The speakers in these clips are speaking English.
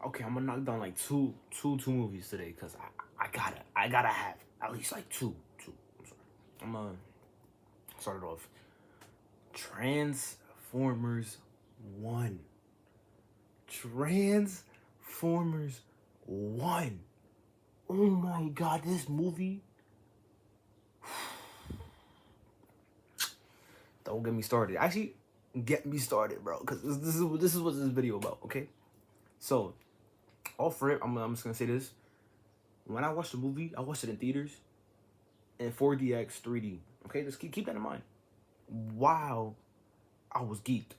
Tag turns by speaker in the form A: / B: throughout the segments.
A: Okay, I'm gonna knock down like two movies today because I gotta have at least like two. I'm sorry. I'm gonna start it off. Transformers One. Transformers One. Oh my god, this movie. Don't get me started. Actually, get me started, bro. Cause this is what this video about. Okay, so off rip, I'm just gonna say this. When I watched the movie, I watched it in theaters in 4DX 3D. Okay, just keep that in mind. Wow, I was geeked.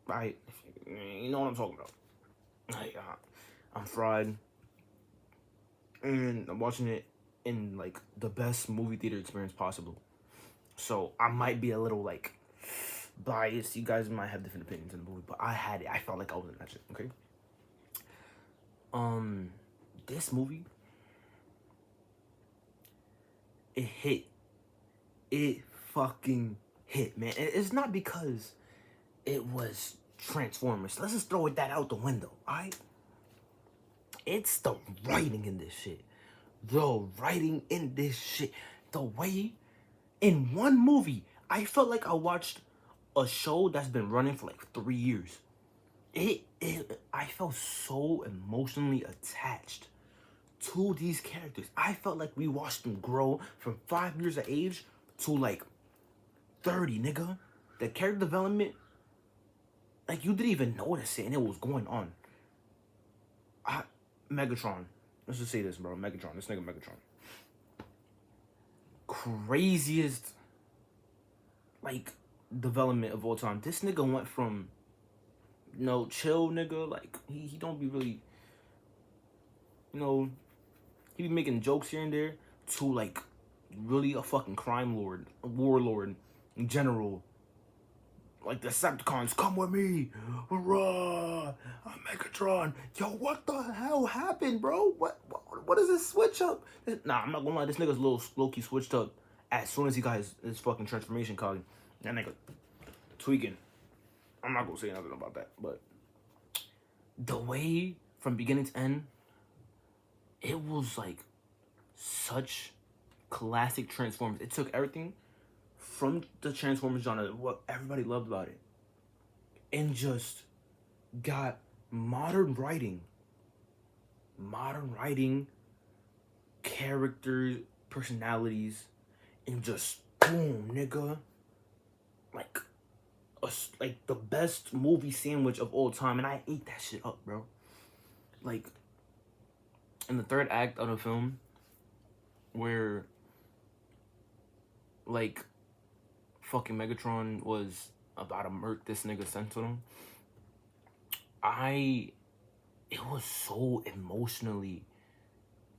A: Right, you know what I'm talking about. Like, I'm fried, and I'm watching it in like the best movie theater experience possible. So I might be a little like biased. You guys might have different opinions in the movie, but I had it. I felt like I was in that shit. Okay. Um, this movie, it hit. It fucking hit, man. It's not because it was Transformers. Let's just throw that out the window, alright? It's the writing in this shit. The writing in this shit. The way in one movie, I felt like I watched a show that's been running for like 3 years. I felt so emotionally attached to these characters. I felt like we watched them grow from 5 years of age to like 30, nigga. The character development, like you didn't even notice it and it was going on. Megatron. Let's just say this, bro. Megatron. This nigga Megatron. Craziest, like, development of all time. This nigga went from, chill nigga. Like, he don't be really, he be making jokes here and there to, like, really a fucking crime lord, a warlord, general. Like, the Decepticons, come with me. Hurrah! I'm Megatron. Yo, what the hell happened, bro? What is this switch up? Nah, I'm not gonna lie. This nigga's little low-key switched up as soon as he got his fucking transformation card. That nigga tweaking. I'm not gonna say nothing about that. But the way from beginning to end, it was like such classic Transformers. It took everything from the Transformers genre, what everybody loved about it, and just got modern writing, characters, personalities, and just boom, nigga, like like the best movie sandwich of all time, and I ate that shit up, bro. Like in the third act of the film, where like fucking Megatron was about to murk this nigga Sentinel, it was so emotionally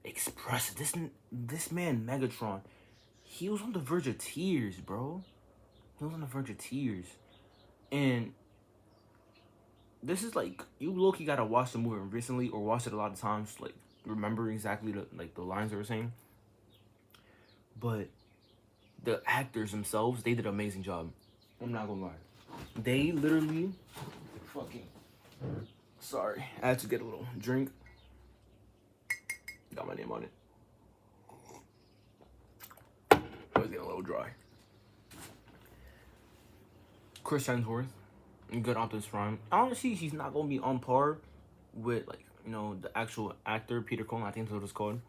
A: expressive. This man Megatron, he was on the verge of tears, bro. He was on the verge of tears, and this is like you low-key gotta watch the movie recently or watch it a lot of times, like remember exactly the lines they were saying. But the actors themselves, they did an amazing job. I'm not gonna lie. They literally fucking sorry. I had to get a little drink. Got my name on it. I was getting a little dry. Chris Hemsworth, good Optimus Prime. Honestly, he's not gonna be on par with like the actual actor Peter Cullen. I think that's what it's called.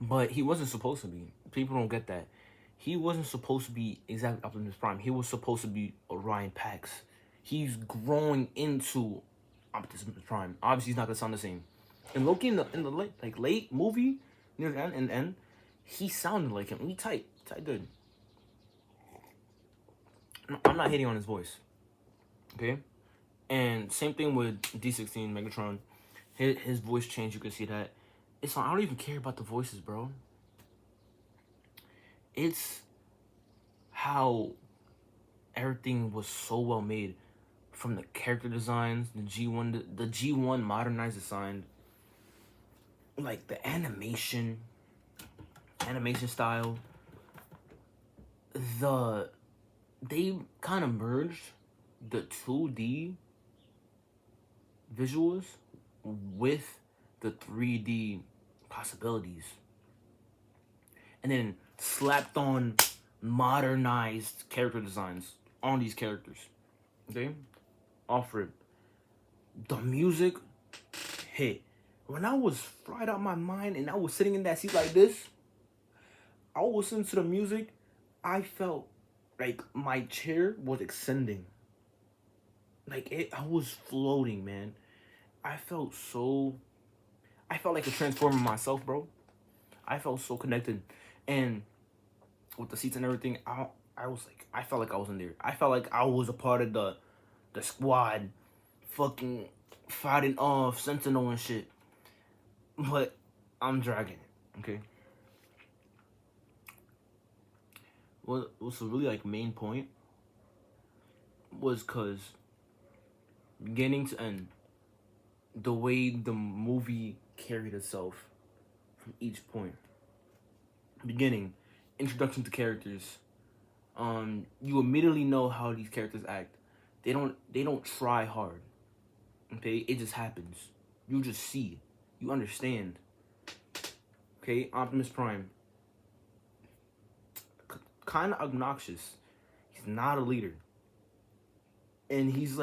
A: But he wasn't supposed to be. People don't get that. He wasn't supposed to be exactly Optimus Prime. He was supposed to be Orion Pax. He's growing into Optimus Prime. Obviously, he's not gonna sound the same. And Loki in the late movie near the end, he sounded like him. He tight good. I'm not hating on his voice, okay? And same thing with D16 Megatron. His voice changed. You can see that. It's I don't even care about the voices, bro. It's how everything was so well made, from the character designs, the G1 modernized design, like the animation style. They kind of merged the 2D visuals with the 3D possibilities, and then slapped on modernized character designs on these characters. Okay, offer it. The music hit. When I was fried out my mind and I was sitting in that seat like this, I was listening to the music. I felt like my chair was extending. I was floating, man. I felt so. I felt like a transformer myself, bro. I felt so connected, and with the seats and everything, I was like, I felt like I was in there. I felt like I was a part of the squad, fucking fighting off Sentinel and shit. But I'm dragging it, okay. What's the really like main point was cause beginning to end, the way the movie carried itself from each point. Beginning, introduction to characters. You immediately know how these characters act. They don't try hard. Okay, it just happens. You just see. You understand. Okay, Optimus Prime. Kind of obnoxious. He's not a leader. And he's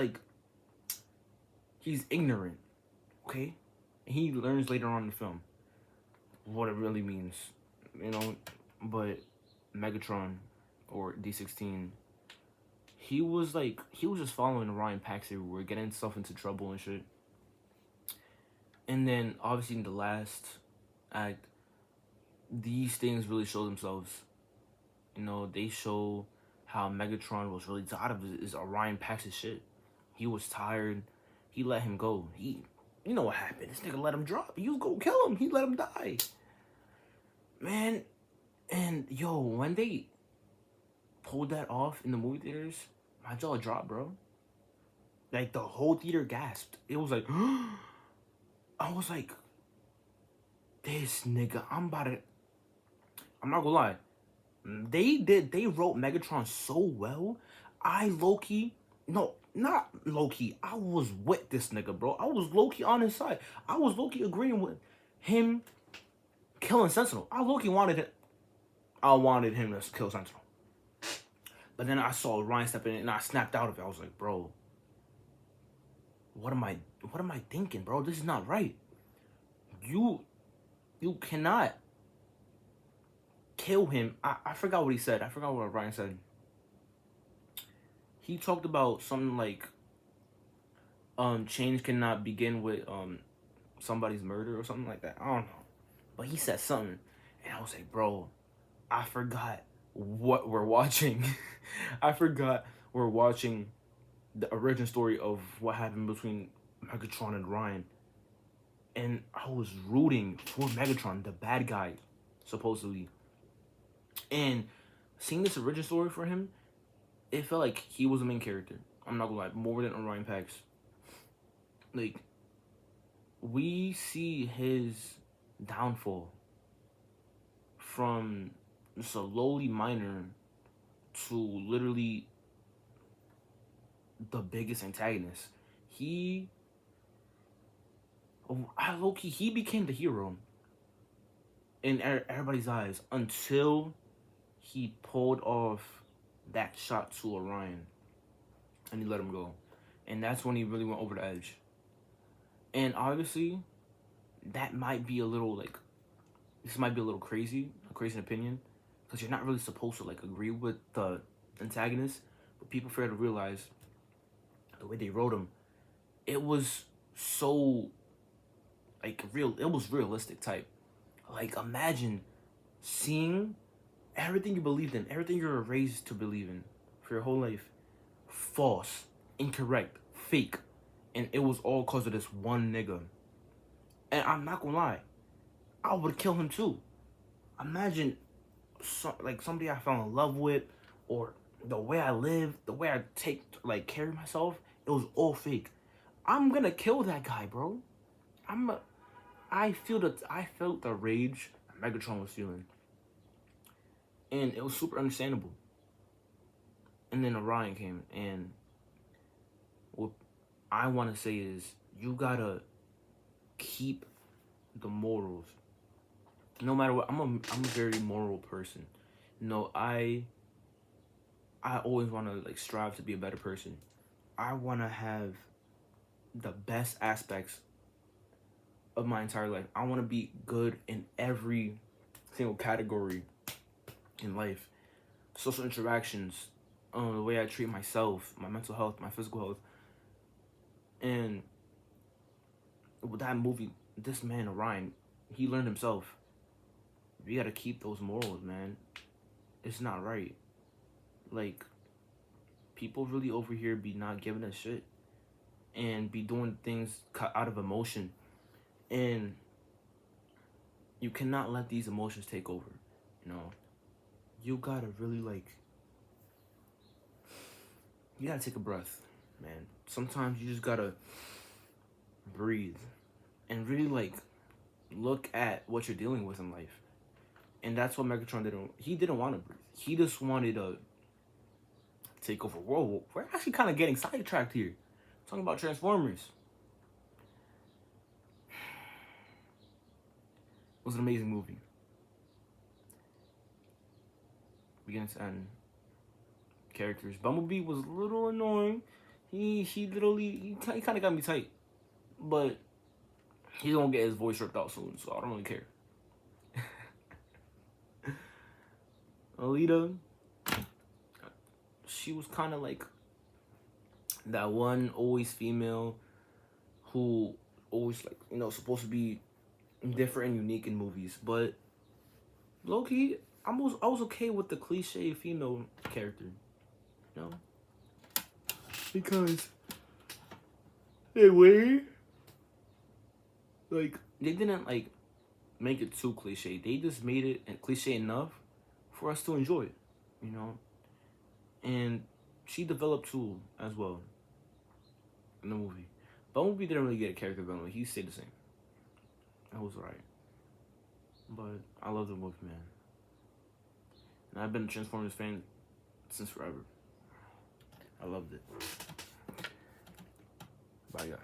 A: ignorant. Okay? And he learns later on in the film what it really means. You know, but Megatron or D16, he was just following Orion Pax everywhere, getting himself into trouble and shit. And then obviously in the last act, these things really show themselves. You know, they show how Megatron was really tired of his Orion Pax's shit. He was tired. He let him go. You know what happened? This nigga let him drop. He was gonna kill him. He let him die. Man, and yo, when they pulled that off in the movie theaters, my jaw dropped, bro. Like the whole theater gasped. It was like, I was like, this nigga, I'm not gonna lie. They wrote Megatron so well. I low-key, no, not low-key. I was with this nigga, bro. I was low-key on his side. I was low-key agreeing with him killing Sentinel. I wanted him to kill Sentinel. But then I saw Ryan step in and I snapped out of it. I was like, bro, what am I thinking, bro? This is not right. You cannot kill him. I forgot what he said. I forgot what Ryan said. He talked about something like change cannot begin with somebody's murder or something like that. I don't know. But he said something and I was like, bro, I forgot what we're watching. I forgot we're watching the origin story of what happened between Megatron and Ryan. And I was rooting for Megatron, the bad guy, supposedly. And seeing this origin story for him, it felt like he was the main character. I'm not gonna lie, more than Orion Pax. Like, we see his downfall from just a lowly miner to literally the biggest antagonist. He became the hero in everybody's eyes until he pulled off that shot to Orion and he let him go. And that's when he really went over the edge. And obviously, that might be a little this might be a little crazy, a crazy opinion, because you're not really supposed to agree with the antagonist, but people fail to realize the way they wrote him, it was so it was realistic type. Like, imagine seeing everything you believed in, everything you were raised to believe in for your whole life, false, incorrect, fake, and it was all because of this one nigga. And I'm not gonna lie, I would kill him too. Imagine somebody I fell in love with, or the way I live, the way I carry myself, it was all fake. I'm gonna kill that guy, bro. I felt the rage that Megatron was feeling. And it was super understandable. And then Orion came, and what I want to say is, you gotta keep the morals. No matter what, I'm a very moral person. I always want to like strive to be a better person. I want to have the best aspects of my entire life. I want to be good in every single category in life. Social interactions, the way I treat myself, my mental health, my physical health. And with that movie, this man, Orion, he learned himself. We gotta keep those morals, man. It's not right. Like, people really over here be not giving a shit and be doing things out of emotion. And you cannot let these emotions take over, you know? You gotta really, like, you gotta take a breath, man. Sometimes you just gotta breathe and really, like, look at what you're dealing with in life. And that's what Megatron didn't. He didn't want to breathe. He just wanted to take over. Whoa, we're actually kind of getting sidetracked here. Talking about Transformers. It was an amazing movie. Beginning to end. Characters. Bumblebee was a little annoying. He kind of got me tight. But he's gonna get his voice ripped out soon, so I don't really care. Alita, she was kind of like that one always female who always, like, you know, supposed to be different and unique in movies, but low-key, I was okay with the cliche female character, you know, because they didn't like make it too cliche. They just made it cliche enough for us to enjoy it, you know. And she developed too as well in the movie. Bumblebee didn't really get a character development. He stayed the same. That was alright. But I love the movie, man. And I've been a Transformers fan since forever. I loved it. Bye, guys.